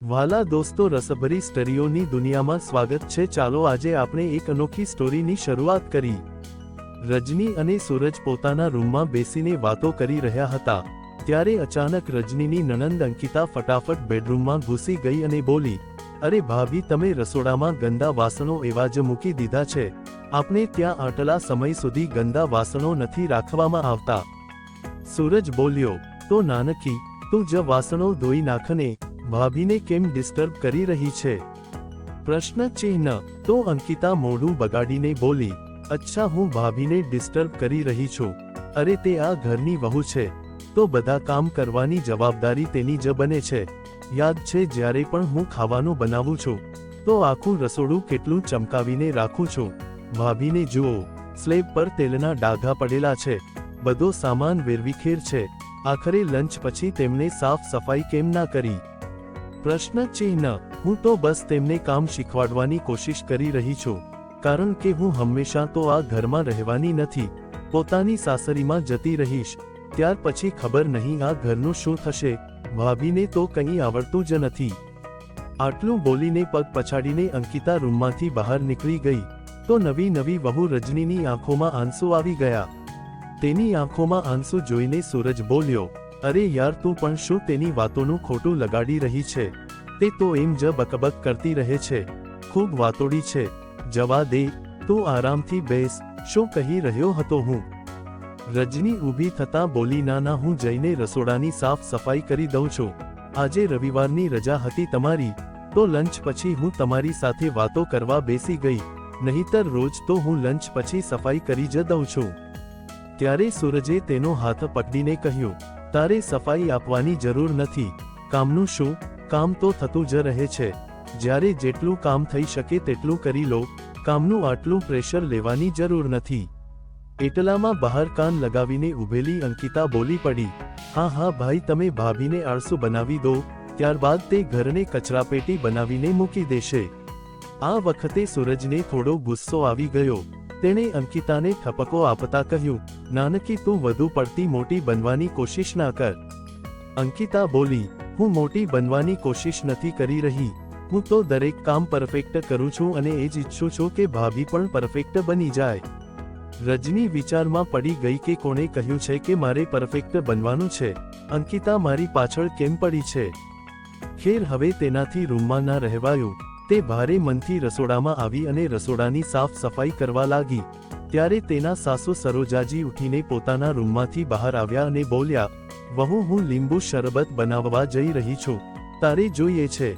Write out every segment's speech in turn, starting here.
વાલા દોસ્તો, રસભરી સ્ટોરીઓની દુનિયામાં સ્વાગત છે। ચાલો આજે આપણે એક અનોખી સ્ટોરીની શરૂઆત કરી। રજની અને સૂરજ પોતાના રૂમમાં બેસીને વાતો કરી રહ્યા હતા ત્યારે અચાનક રજનીની નણંદ અંકિતા ફટાફટ બેડરૂમમાં ઘૂસી ગઈ અને બોલી, અરે ભાભી, તમે રસોડામાં ગંદા વાસણો એવા જ મૂકી દીધા છે। આપણે ત્યાં આટલા સમય સુધી ગંદા વાસણો નથી રાખવામાં આવતા। સૂરજ બોલ્યો, તો નાનકી, તું જ વાસણો ધોઈ નાખને, ભાભીને કેમ ડિસ્ટર્બ કરી રહી છે? પ્રશ્ન ચિહ્ન। તો અંકિતા મોઢું બગાડીને બોલી, અચ્છા, હું ભાભીને ડિસ્ટર્બ કરી રહી છું? અરે તે આ ઘરની વહુ છે તો બધા કામ કરવાની જવાબદારી તેની જ બને છે। યાદ છે જ્યારે પણ હું ખાવાનું બનાવું છું તો આખું રસોડું કેટલું ચમકાવીને રાખું છું? ભાભીને જુઓ, સ્લેબ પર તેલના ડાઘા પડેલા છે, બધો સામાન વેરવિખેર છે, આખરે લંચ પછી તેમને સાફ સફાઈ કેમ ના કરી? પ્રશ્ન ચિહ્ન। હું તો બસ તેમને કામ શીખવાડવાની કોશિશ કરી રહી છું, કારણ કે હું હંમેશા તો આ ઘરમાં રહેવાની નથી, પોતાની સાસરીમાં જતી રહીશ, ત્યાર પછી ખબર નહીં આ ઘરનું શું થશે। ભાભીને તો કંઈ આવડતું જ નથી। આટલું બોલીને પગ પછાડીને અંકિતા રૂમમાંથી બહાર નીકળી ગઈ તો નવી વહુ રજનીની આંખોમાં આંસુ આવી ગયા। તેની આંખોમાં આંસુ જોઈને સૂરજ બોલ્યો, અરે યાર, તું પણ શું તેની વાતોનું ખોટું લગાડી રહી છે? તે તો એમ જ બકબક કરતી રહે છે, ખૂબ વાતોડી છે, જવા દે, તું આરામથી બેસ। શું કહી રહ્યો હતો હું? રજની ઊભી થતાં બોલી, ના, હું જઈને રસોડાની સાફ સફાઈ કરી દઉં છું। આજે રવિવારની રજા હતી તમારી, તો લંચ પછી હું તમારી સાથે વાતો કરવા બેસી ગઈ, નહીતર રોજ તો હું લંચ પછી સફાઈ કરી જ દઉં છું। ત્યારે સૂરજે તેનો હાથ પકડીને કહ્યું, તારે સફાઈ આપવાની જરૂર નથી, કામનું શું, કામ તો થતું જ રહે છે, જ્યારે જેટલું કામ થઈ શકે તેટલું કરી લો, કામનું આટલું પ્રેશર લેવાની જરૂર નથી। એટલામાં બહાર કાન લગાવીને ઊભેલી અંકિતા બોલી પડી, હા ભાઈ, તમે ભાભીને આળસુ બનાવી દો, ત્યારબાદ તે ઘરને કચરાપેટી બનાવીને મૂકી દેશે। આ વખતે સૂરજને થોડો ગુસ્સો આવી ગયો। તેણે અંકિતાને ઠપકો આપતા કહ્યું, નાનકી, તું વધુ પડતી મોટી બનવાની કોશિશ ના કર। અંકિતા બોલી, હું મોટી બનવાની કોશિશ નથી કરી રહી, હું તો દરેક કામ પરફેક્ટ કરું છું અને એ જ ઈચ્છું છું કે ભાભી પણ પરફેક્ટ બની જાય। રજની વિચારમાં પડી ગઈ કે કોણે કહ્યું છે કે મારે પરફેક્ટ બનવાનું છે? અંકિતા મારી પાછળ કેમ પડી છે? ખેર, હવે તેનાથી રૂમમાં ના રહેવાયું। તે ભારે મનથી રસોડામાં આવી અને રસોડાની સાફ સફાઈ કરવા લાગી ત્યારે તેના સાસુ સરોજાજી ઉઠીને પોતાના રૂમમાંથી બહાર આવ્યા અને બોલ્યા, વહુ, હું લીંબુ શરબત બનાવવા જઈ રહી છું, તારે જોઈએ છે?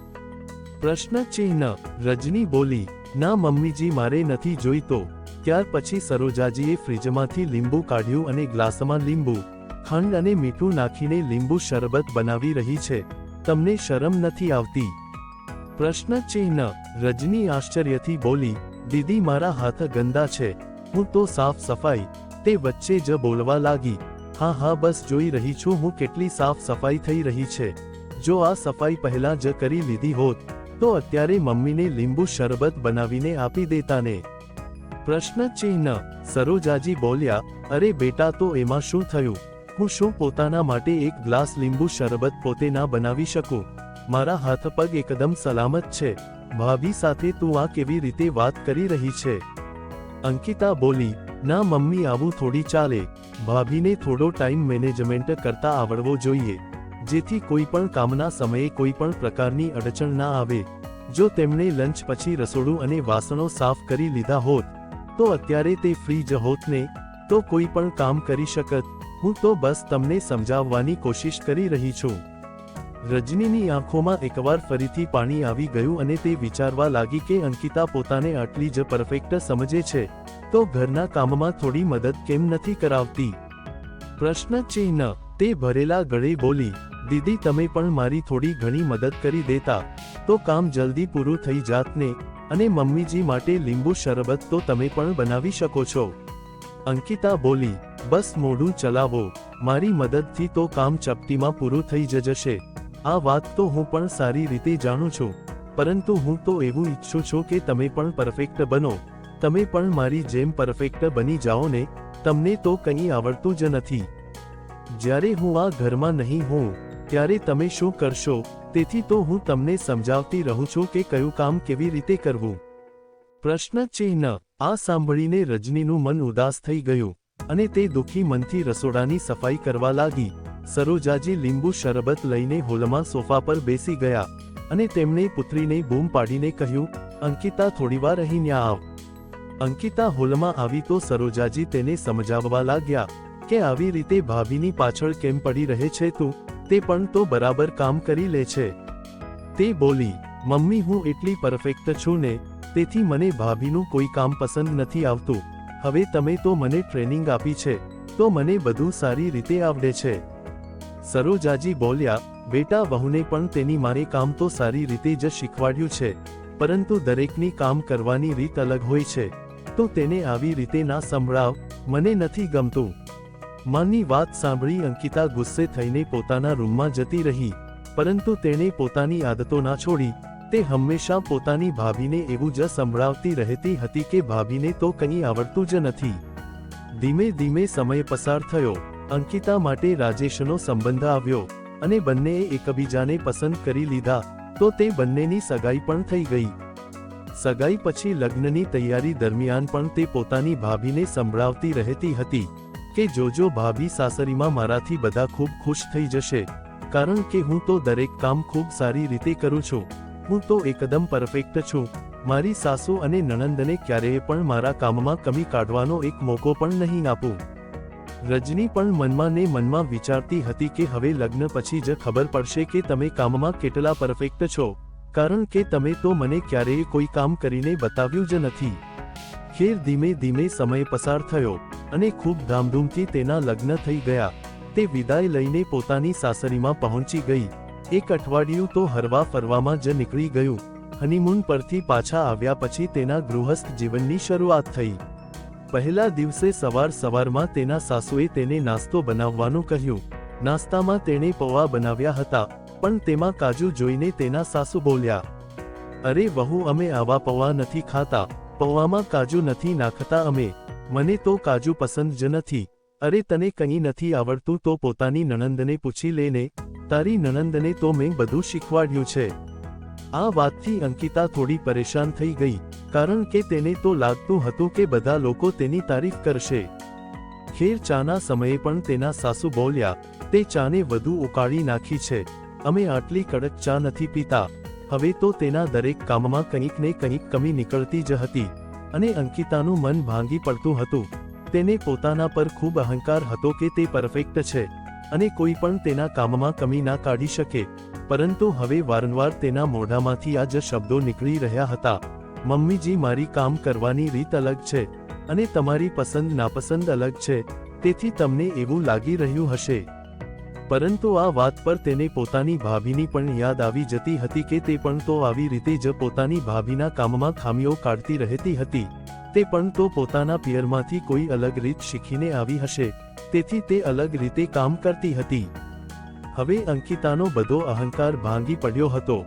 પ્રશ્ન ચિહ્ન। રજની બોલી, ના મમ્મીજી, મારે નથી જોઈતો। ત્યાર પછી સરોજાજીએ ફ્રીજમાંથી લીંબુ કાઢ્યું અને ગ્લાસમાં લીંબુ, ખાંડ અને મીઠું નાખીને લીંબુ શરબત બનાવી રહી છે, તમને શરમ નથી આવતી? પ્રશ્ન ચિહ્ન। રજની આશ્ચર્યથી બોલી, દીદી, મારા હાથ ગંદા છે, હું તો સાફ સફાઈ। તે વચ્ચે જ બોલવા લાગી, હા, બસ જોઈ રહી છું હું કેટલી સાફ સફાઈ થઈ રહી છે। જો આ સફાઈ પહેલા જ કરી લીધી હોત તો અત્યારે મમ્મીને લીંબુ શરબત બનાવીને આપી દેતાને। પ્રશ્ન ચિહ્ન। સરોજાજી બોલ્યા, અરે બેટા, તો એમાં શું થયું? હું શું પોતાના માટે એક ગ્લાસ લીંબુ શરબત પોતે ના બનાવી શકું? મારા હાથ પગ એકદમ સલામત છે। ભાભી સાથે તું આ કેવી રીતે વાત કરી રહી છે? અંકિતા બોલી, ના મમ્મી, આવું થોડી ચાલે, ભાભીને થોડો ટાઈમ મેનેજમેન્ટ કરતા આવડવો જોઈએ, જેથી કોઈ પણ કામના સમયે કોઈ પણ પ્રકારની અડચણ ના આવે। જો તેમણે લંચ પછી રસોડું અને વાસણો સાફ કરી લીધા હોત તો અત્યારે તે ફ્રી જ હોત ને, તો કોઈ પણ કામ કરી શકત। હું તો બસ તમને સમજાવવાની કોશિશ કરી રહી છું। રજનીની આંખોમાં એકવાર ફરીથી પાણી આવી ગયું અને તે વિચારવા લાગી કે અંકિતા પોતાને આટલી જ પરફેક્ટ સમજે છે તો ઘરના કામમાં થોડી મદદ કેમ નથી કરાવતી? પ્રશ્ન ચિહ્ન। તે ભરેલા ગળે બોલી, દીદી, તમે પણ મારી થોડી ઘણી મદદ કરી દેતા તો કામ જલ્દી પૂરું થઈ જાત ને, અને મમ્મીજી માટે લીંબુ શરબત તો તમે પણ બનાવી શકો છો। અંકિતા બોલી, બસ મોઢું ચલાવો, મારી મદદથી તો કામ ચપટીમાં પૂરું થઈ જશે। આ વાત તો હું પણ સારી રીતે જાણું છું, પરંતુ હું તો એવું ઈચ્છું છું કે તમે પણ પરફેક્ટ બનો, તમે પણ મારી જેમ પરફેક્ટ બની જાઓ ને, તમને તો કંઈ આવડતું જ નથી। જ્યારે હું આ ઘરમાં નહીં હોઉં ત્યારે તમે શું કરશો? તેથી તો હું તમને સમજાવતી રહું છું કે કયું કામ કેવી રીતે કરવું. પ્રશ્ન ચિહ્ન. આ સાંભળીને રજનીનું મન ઉદાસ થઈ ગયું અને તે દુઃખી મનથી રસોડાની સફાઈ કરવા લાગી. સરોજાજી લીંબુ શરબત લઈને હોલમાં સોફા પર બેસી ગયા અને તેમણે પુત્રીને બૂમ પાડીને કહ્યું, અંકિતા થોડીવાર અહીં આવ. અંકિતા હોલમાં આવી તો સરોજાજી તેને સમજાવવા લાગ્યા કે આવી રીતે ભાભીની પાછળ કેમ પડી રહે છે તું, તે પણ તો બરાબર કામ કરી લે છે. તે બોલી, મમ્મી હું એટલી પરફેક્ટ છું ને, તેથી મને ભાભીનું કોઈ કામ પસંદ નથી આવતું. હવે તમે તો મને ટ્રેનિંગ આપી છે, તો મને બધું સારી રીતે આવડે છે. સરોજાજી બોલ્યા, બેટા વહુને પણ તેની માએ કામ તો સારી રીતે જ શીખવાડ્યું છે, પરંતુ દરેકની કામ કરવાની રીત અલગ હોય છે, તો તેને આવી રીતે ના સંભળાવ, મને નથી ગમતું. માની વાત સાંભળી અંકિતા ગુસ્સે થઈને પોતાના રૂમમાં જતી રહી, પરંતુ તેણે પોતાની આદતો ના છોડી. તે હંમેશા પોતાની ભાભીને એવું જ સંભળાવતી રહેતી હતી કે ભાભીને તો કંઈ આવડતું જ નથી. ધીમે ધીમે સમય પસાર થયો. અંકિતા માટે રાજેશનો સંબંધ આવ્યો અને બંનેએ એકબીજાને પસંદ કરી લીધા, તો તે બંનેની સગાઈ પણ થઈ ગઈ. સગાઈ પછી લગ્નની તૈયારી દરમિયાન પણ તે પોતાની ભાભીને સંભળાવતી રહેતી હતી કે જોજો ભાભી સાસરીમાં મારાથી બધા ખૂબ ખુશ થઈ જશે, કારણ કે હું તો દરેક કામ ખૂબ સારી રીતે કરું છું. હું તો એકદમ પરફેક્ટ છું. મારી સાસુ અને નણંદને ક્યારેય પણ મારા કામમાં કમી કાઢવાનો એક મોકો પણ નહીં આપું. રજની પણ મનમાં ને મનમાં વિચારતી હતી કે હવે લગ્ન પછી જ ખબર પડશે કે તમે કામમાં કેટલા પરફેક્ટ છો, કારણ કે તમે તો મને ક્યારેય કોઈ કામ કરીને બતાવ્યું જ નથી. ખેર ધીમે ધીમે સમય પસાર થયો અને ખૂબ ધામધૂમથી તેના લગ્ન થઈ ગયા. તે વિદાય લઈને પોતાની સાસરીમાં પહોંચી ગઈ. એક અઠવાડિયું તો હરવા ફરવામાં જ નીકળી ગયું. હનીમૂન પરથી પાછા આવ્યા પછી તેના ગૃહસ્થ જીવનની શરૂઆત થઈ. પહેલા દિવસે સવારમાં તેના સાસુએ તેને નાસ્તો બનાવવાનું કહ્યું. નાસ્તામાં તેણે પૌવા બનાવ્યા હતા, પણ તેમાં કાજુ જોઈને તેના સાસુ બોલ્યા, અરે વહુ અમે આવા પૌવા નથી ખાતા, પૌવામાં કાજુ નથી નાખતા અમે, મને તો કાજુ પસંદ જ નથી. અરે તને કંઈ નથી આવડતું તો પોતાની નણંદને પૂછી લેને, તારી નણંદને તો મેં બધું શીખવાડ્યું છે. આ વાતથી અંકિતા થોડી પરેશાન થઈ ગઈ, કારણ કે તેને તો લાગતું હતું કે બધા લોકો તેની તારીફ કરશે. ખેર ચાના સમયે પણ તેના સાસુ બોલ્યા, તે ચાને વધુ ઉકાળી નાખી છે, અમે આટલી કડક ચા નથી પીતા. હવે તો તેના દરેક કામમાં કંઈક ને કંઈક કમી નીકળતી જ હતી અને અંકિતાનું મન ભાંગી પડતું હતું. તેને પોતાના પર ખૂબ અહંકાર હતો કે તે પરફેક્ટ છે અને કોઈ પણ તેના કામમાં કમી ના કાઢી શકે, પરંતુ હવે વારંવાર તેના મોઢામાંથી આ જ શબ્દો નીકળી રહ્યા હતા, મમ્મીજી મારી કામ કરવાની રીત અલગ છે અને તમારી પસંદ નાપસંદ અલગ છે, તેથી તમને એવું લાગી રહ્યું હશે. પરંતુ આ વાત પર તેને પોતાની ભાભીની પણ યાદ આવી જતી હતી કે તે પણ તો આવી રીતે જ પોતાની ભાભીના કામમાં ખામીઓ કાઢતી રહેતી હતી. તે પણ તો પોતાના પિયરમાંથી કોઈ અલગ રીત શીખીને આવી હશે, તેથી તે અલગ રીતે કામ કરતી હતી. હવે અંકિતાનો બધો અહંકાર ભાંગી પડ્યો હતો.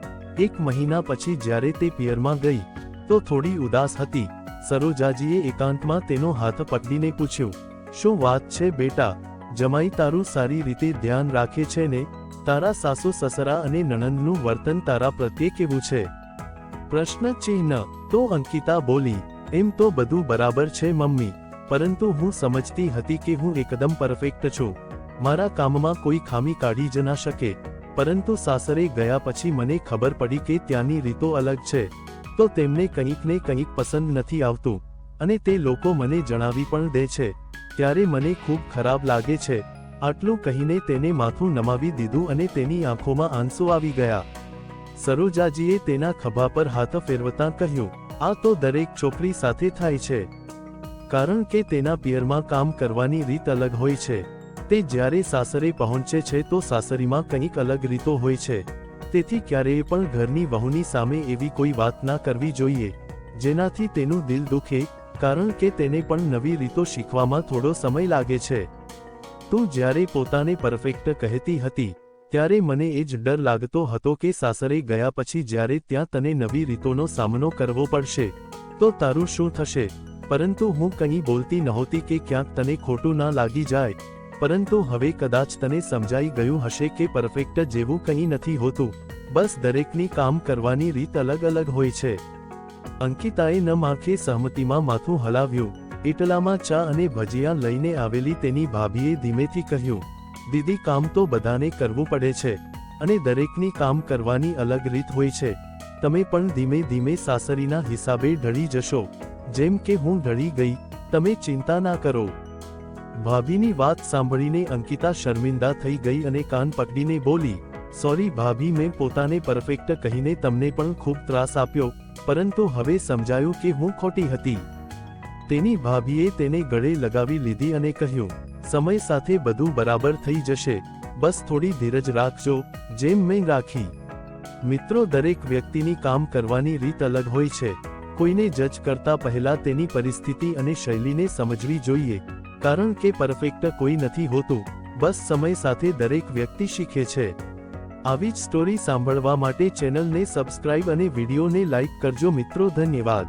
એક મહિના પછી જ્યારે તે પિયરમાં ગઈ તો થોડી ઉદાસ હતી. સરોજાજીએ એકાંતમાં તેનો હાથ પકડીને પૂછ્યું, શું વાત છે બેટા, જમાઈ તારું સારી રીતે ધ્યાન રાખે છે ને? તારા સાસુ સસરા અને નણંદનું વર્તન તારા પ્રત્યે કેવું છે? પ્રશ્ન ચિહ્ન. તો અંકિતા બોલી, એમ તો બધું બરાબર છે મમ્મી, પરંતુ હું સમજતી હતી કે હું એકદમ પરફેક્ટ છું, મારા કામમાં કોઈ ખામી કાઢી જ ના શકે, પરંતુ સાસરે ગયા પછી મને ખબર પડી કે ત્યાંની રીતો અલગ છે, તો તેમને કંઈક ને કંઈક પસંદ નથી આવતું અને તે લોકો મને જણાવી પણ દે છે, ત્યારે મને ખૂબ ખરાબ લાગે છે. આટલું કહીને તેને માથું નમાવી દીધું અને તેની આંખોમાં આંસુ આવી ગયા. સરોજાજીએ તેના ખભા પર હાથ ફેરવતા કહ્યું, આ તો દરેક છોકરી સાથે થાય છે, કારણ કે તેના પિયરમાં કામ કરવાની રીત અલગ હોય છે. તે જ્યારે સાસરે પહોંચે છે તો સાસરીમાં કંઈક અલગ રીતો હોય છે, તેથી ક્યારેય પણ ઘરની વહુની સામે એવી કોઈ વાત ના કરવી જોઈએ જેનાથી તેનું દિલ દુખે, કારણ કે તેને પણ નવી રીતો શીખવામાં થોડો સમય લાગે છે. તું જ્યારે પોતાને પરફેક્ટ કહેતી હતી ત્યારે મને એ જ ડર લાગતો હતો કે સાસરે ગયા પછી જ્યારે ત્યાં તને નવી રીતોનો સામનો કરવો પડશે તો તારું શું થશે, પરંતુ હું કંઈ બોલતી નહોતી કે ક્યાંક તને ખોટું ના લાગી જાય. પરંતુ હવે કદાચ તને સમજાઈ ગયું હશે કે પરફેક્ટ જેવું કંઈ નથી હોતું, બસ દરેકની કામ કરવાની રીત અલગ અલગ હોય છે. અંકિતાએ ન આંખે સહમતીમાં માથું હલાવ્યું. એટલામાં ચા અને ભજીયા લઈને આવેલી તેની ભાભીએ ધીમેથી કહ્યું, દીદી, કામ તો બધાને કરવું પડે છે અને દરેકની કામ કરવાની અલગ રીત હોય છે. તમે પણ ધીમે ધીમે સાસરીના હિસાબે ઢળી જશો, જેમ કે હું ઢળી ગઈ. તમે ચિંતા ના કરો. ભાભીની વાત સાંભળીને અંકિતા શર્મિંદા થઈ ગઈ અને કાન પકડીને બોલી, સોરી ભાભી, મેં પોતાને પરફેક્ટ કહીને તમને પણ ખૂબ ત્રાસ આપ્યો, પરંતુ હવે સમજાયું કે હું ખોટી હતી. તેની ભાભીએ તેને ગળે લગાવી લીધી અને કહ્યું, સમય સાથે બધું બરાબર થઈ જશે, બસ થોડી ધીરજ રાખજો, જેમ મેં રાખી. મિત્રો, દરેક વ્યક્તિની કામ કરવાની રીત અલગ હોય છે. કોઈને જજ કરતા પહેલા તેની પરિસ્થિતિ અને શૈલીને સમજવી જોઈએ, કારણ કે પરફેક્ટ કોઈ નથી હોતું, બસ સમય સાથે દરેક વ્યક્તિ શીખે છે. આવી જ સ્ટોરી સાંભળવા માટે ચેનલને સબસ્ક્રાઇબ અને વિડીયોને લાઇક કરજો મિત્રો. ધન્યવાદ.